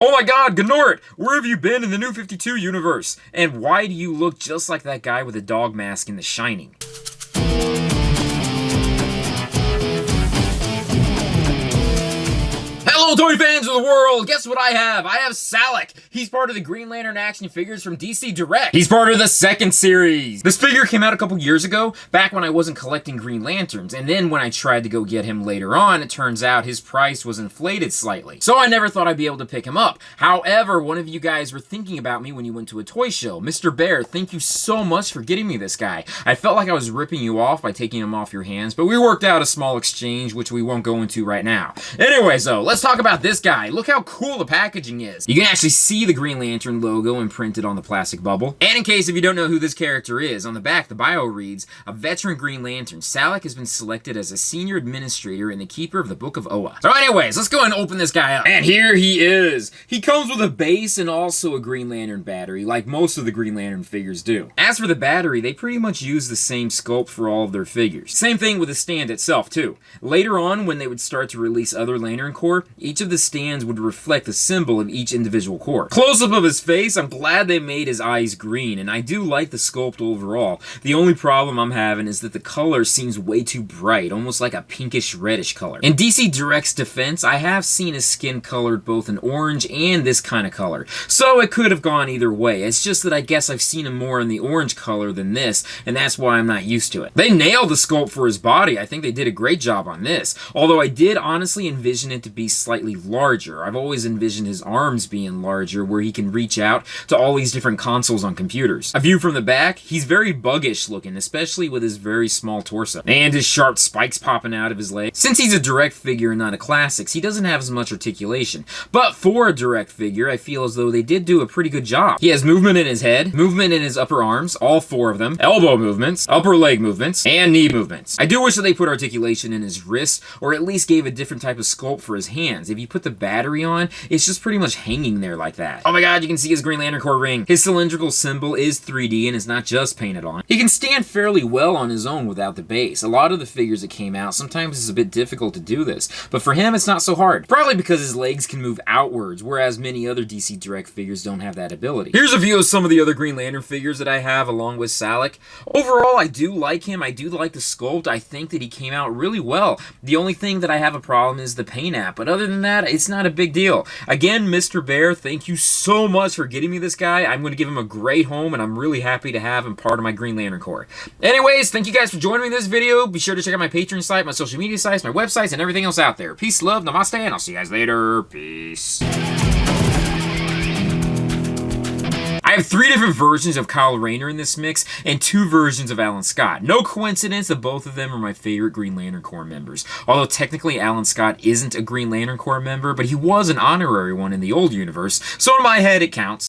Oh my god, Gnort! Where have you been in the New 52 universe? And why do you look just like that guy with a dog mask in The Shining? Hello, toy fans of the world! Guess what I have? I have Salaak. He's part of the Green Lantern action figures from DC Direct. He's part of the second series. This figure came out a couple years ago, back when I wasn't collecting Green Lanterns, and then when I tried to go get him later on, it turns out his price was inflated slightly. So I never thought I'd be able to pick him up. However, one of you guys were thinking about me when you went to a toy show. Mr. Bear, thank you so much for getting me this guy. I felt like I was ripping you off by taking him off your hands, but we worked out a small exchange, which we won't go into right now. Anyways, though, let's talk about this guy. Look how cool the packaging is. You can actually see the Green Lantern logo imprinted on the plastic bubble. And in case if you don't know who this character is, on the back the bio reads, a veteran Green Lantern, Salaak has been selected as a senior administrator and the keeper of the Book of Oa. So anyways, let's go and open this guy up. And here he is. He comes with a base and also a Green Lantern battery, like most of the Green Lantern figures do. As for the battery, they pretty much use the same sculpt for all of their figures. Same thing with the stand itself too. Later on, when they would start to release other Lantern Corps, each of the stands would reflect the symbol of each individual corps. Close-up of his face, I'm glad they made his eyes green, and I do like the sculpt overall. The only problem I'm having is that the color seems way too bright, almost like a pinkish reddish color. In DC Direct's defense, I have seen his skin colored both in orange and this kind of color, so it could have gone either way. It's just that I guess I've seen him more in the orange color than this, and that's why I'm not used to it. They nailed the sculpt for his body. I think they did a great job on this, although I did honestly envision it to be slightly larger. I've always envisioned his arms being larger, where he can reach out to all these different consoles on computers. A view from the back, he's very buggish looking, especially with his very small torso. And his sharp spikes popping out of his legs. Since he's a Direct figure and not a Classics, he doesn't have as much articulation. But for a Direct figure, I feel as though they did do a pretty good job. He has movement in his head, movement in his upper arms, all four of them, elbow movements, upper leg movements, and knee movements. I do wish that they put articulation in his wrists, or at least gave a different type of sculpt for his hands. If you put the battery on, it's just pretty much hanging there like that. Oh my god, you can see his Green Lantern Corps ring. His cylindrical symbol is 3D and is not just painted on. He can stand fairly well on his own without the base. A lot of the figures that came out, sometimes it's a bit difficult to do this, but for him it's not so hard. Probably because his legs can move outwards, whereas many other DC Direct figures don't have that ability. Here's a view of some of the other Green Lantern figures that I have along with Salaak. Overall, I do like him. I do like the sculpt. I think that he came out really well. The only thing that I have a problem is the paint app, but other than that, it's not a big deal. Again, Mr. Bear, thank you so much for getting me this guy. I'm going to give him a great home, and I'm really happy to have him part of my Green Lantern Corps. Anyways, thank you guys for joining me in this video. Be sure to check out my Patreon site, my social media sites, my websites, and everything else out there. Peace, love, namaste, and I'll see you guys later. Peace. I have 3 different versions of Kyle Rayner in this mix, and 2 versions of Alan Scott. No coincidence that both of them are my favorite Green Lantern Corps members. Although technically Alan Scott isn't a Green Lantern Corps member, but he was an honorary one in the old universe, so in my head it counts.